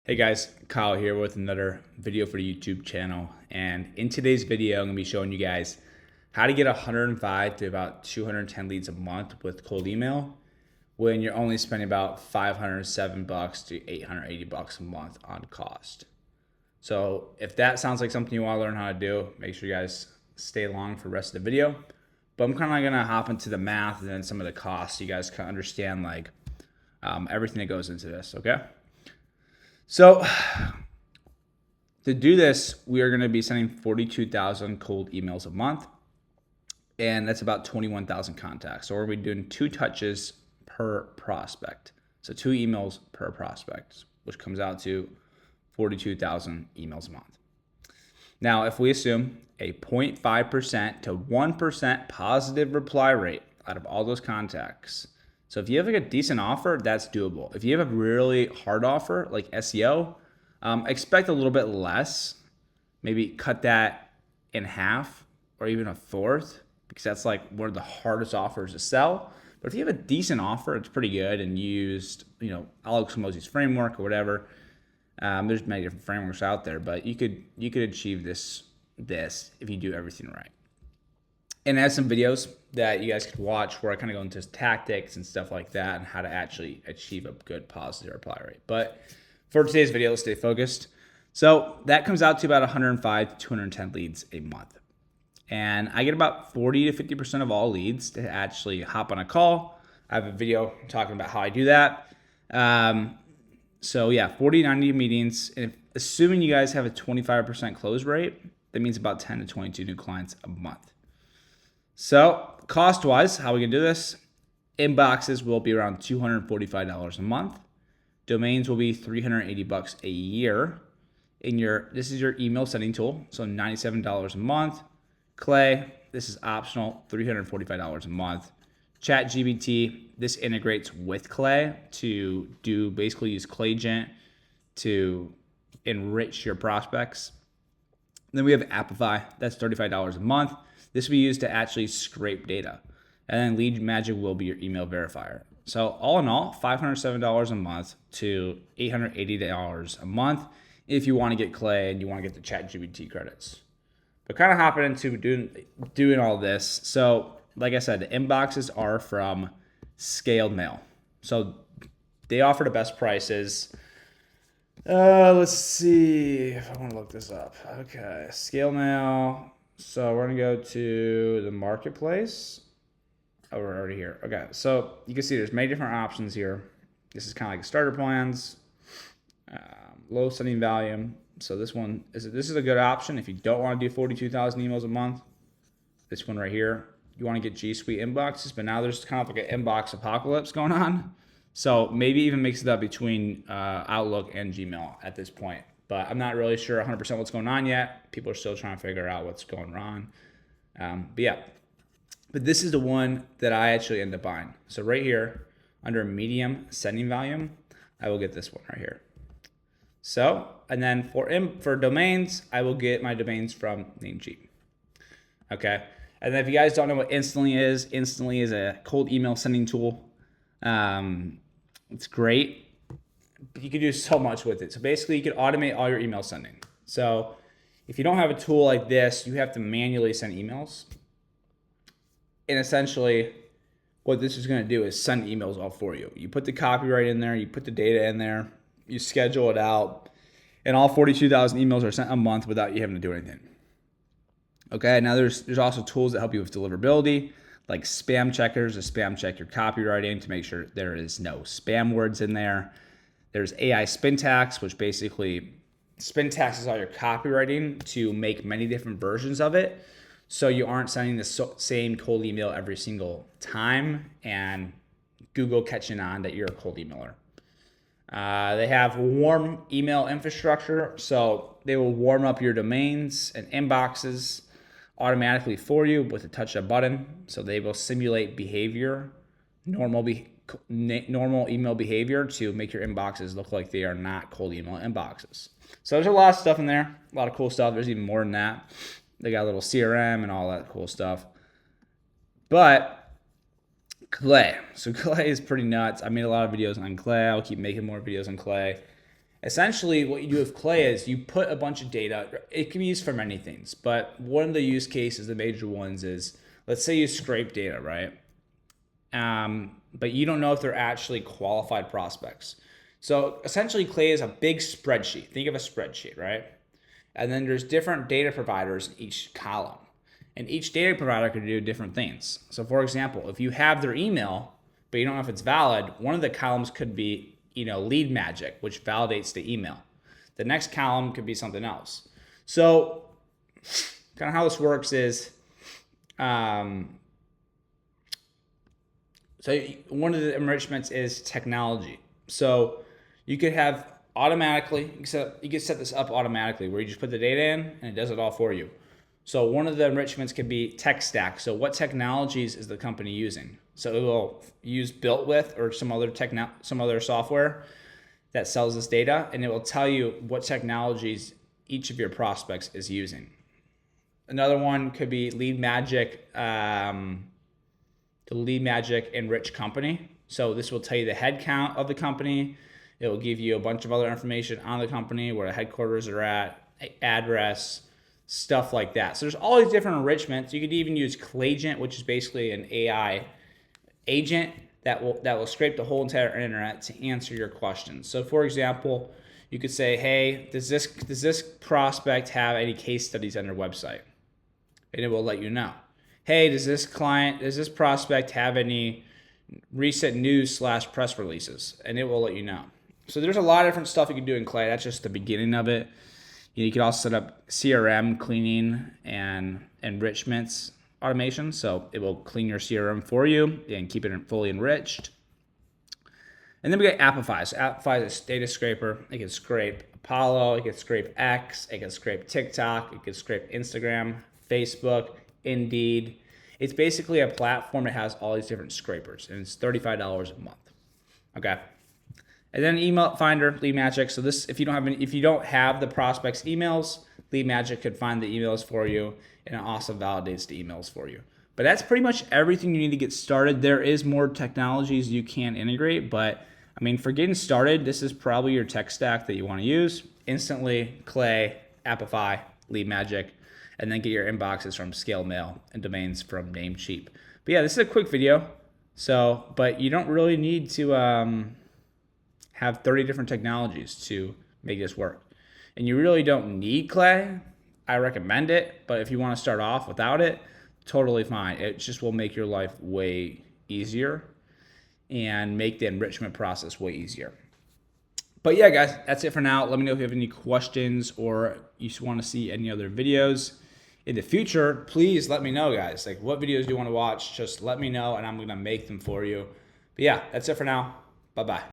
Hey guys, Kyle here with another video for the YouTube channel. And in today's video, I'm gonna be showing you guys how to get 105 to about 210 leads a month with cold email when you're only spending about $507 to $880 a month on cost. So if that sounds like something you want to learn how to do, make sure you guys stay along for the rest of the video. But I'm kind of gonna hop into the math and then some of the costs so you guys can understand everything that goes into this, okay? So to do this, we are going to be sending 42,000 cold emails a month, and that's about 21,000 contacts. So we're going to be doing 2 touches per prospect. So 2 emails per prospect, which comes out to 42,000 emails a month. Now, if we assume a 0.5% to 1% positive reply rate out of all those contacts, so if you have like a decent offer, that's doable. If you have a really hard offer like SEO, expect a little bit less. Maybe cut that in half or even a fourth, because that's like one of the hardest offers to sell. But if you have a decent offer, it's pretty good, and you used, Alex Hormozi's framework or whatever. There's many different frameworks out there, but you could achieve this if you do everything right. And I have some videos that you guys could watch where I kind of go into tactics and stuff like that and how to actually achieve a good positive reply rate. But for today's video, let's stay focused. So that comes out to about 105 to 210 leads a month. And I get about 40 to 50% of all leads to actually hop on a call. I have a video talking about how I do that. So yeah, 40, 90 meetings. And assuming you guys have a 25% close rate, that means about 10 to 22 new clients a month. So cost-wise, how we can do this? Inboxes will be around $245 a month. Domains will be $380 a year. This is your email sending tool, so $97 a month. Clay, this is optional, $345 a month. ChatGPT, this integrates with Clay to basically use ClayGent to enrich your prospects. Then we have Apify, that's $35 a month. This will be used to actually scrape data. And then Lead Magic will be your email verifier. So all in all, $507 a month to $880 a month if you want to get Clay and you want to get the ChatGPT credits. But kind of hopping into doing all this. So like I said, the inboxes are from Scaled Mail. So they offer the best prices. Let's see if I want to look this up. Okay, Scaled Mail. So we're going to go to the marketplace. Oh, we're already here. Okay, so you can see there's many different options here. This is kind of like starter plans, low sending volume. So this is a good option if you don't want to do 42,000 emails a month. This one right here, you want to get G Suite inboxes, but now there's kind of like an inbox apocalypse going on. So maybe even mix it up between Outlook and Gmail at this point. But I'm not really sure 100% what's going on yet. People are still trying to figure out what's going on. But this is the one that I actually end up buying. So right here, under medium sending volume, I will get this one right here. So, and then for domains, I will get my domains from Namecheap. Okay. And then if you guys don't know what Instantly is a cold email sending tool. It's great. But you can do so much with it. So basically, you can automate all your email sending. So if you don't have a tool like this, you have to manually send emails. And essentially, what this is going to do is send emails all for you. You put the copyright in there, you put the data in there, you schedule it out, and all 42,000 emails are sent a month without you having to do anything. Okay, now there's also tools that help you with deliverability, like spam checkers to spam check your copywriting to make sure there is no spam words in there. There's AI Spintax, which basically Spintax is all your copywriting to make many different versions of it. So you aren't sending the same cold email every single time and Google catching on that you're a cold emailer. They have warm email infrastructure. So they will warm up your domains and inboxes automatically for you with a touch of a button. So they will simulate behavior, normal email behavior to make your inboxes look like they are not cold email inboxes. So there's a lot of stuff in there, a lot of cool stuff. There's even more than that. They got a little CRM and all that cool stuff. But Clay. So Clay is pretty nuts. I made a lot of videos on Clay. I'll keep making more videos on Clay. Essentially, what you do with Clay is you put a bunch of data. It can be used for many things, but one of the use cases, the major ones, is let's say you scrape data, right? But you don't know if they're actually qualified prospects. So essentially, Clay is a big spreadsheet. Think of a spreadsheet, right? And then there's different data providers in each column. And each data provider can do different things. So for example, if you have their email, but you don't know if it's valid, one of the columns could be, Lead Magic, which validates the email. The next column could be something else. So kind of how this works is, so one of the enrichments is technology. So you could have automatically, you can set this up automatically where you just put the data in and it does it all for you. So one of the enrichments could be tech stack. So what technologies is the company using? So it will use BuiltWith or some other software that sells this data, and it will tell you what technologies each of your prospects is using. Another one could be Lead Magic, the Lead Magic Enrich Company. So this will tell you the head count of the company. It will give you a bunch of other information on the company, where the headquarters are at, address, stuff like that. So there's all these different enrichments. You could even use Clayagent, which is basically an AI agent that will scrape the whole entire internet to answer your questions. So for example, you could say, hey, does this prospect have any case studies on their website? And it will let you know. Hey, does this prospect have any recent news / press releases? And it will let you know. So there's a lot of different stuff you can do in Clay. That's just the beginning of it. You can also set up CRM cleaning and enrichments automation. So it will clean your CRM for you and keep it fully enriched. And then we got Apify. So Apify is a data scraper. It can scrape Apollo, it can scrape X, it can scrape TikTok, it can scrape Instagram, Facebook, Indeed. It's basically a platform that has all these different scrapers, and it's $35 a month. Okay. And then Email Finder, Lead Magic. So this, if you don't have the prospect's emails, Lead Magic could find the emails for you, and it also validates the emails for you. But that's pretty much everything you need to get started. There is more technologies you can integrate, but I mean, for getting started, this is probably your tech stack that you want to use. Instantly, Clay, Apify, Lead Magic, and then get your inboxes from Scale Mail and domains from Namecheap. But yeah, this is a quick video. But you don't really need to have 30 different technologies to make this work. And you really don't need Clay. I recommend it, but if you want to start off without it, totally fine. It just will make your life way easier and make the enrichment process way easier. But yeah, guys, that's it for now. Let me know if you have any questions or you want to see any other videos in the future. Please let me know, guys. Like, what videos do you want to watch? Just let me know, and I'm going to make them for you. But yeah, that's it for now. Bye-bye.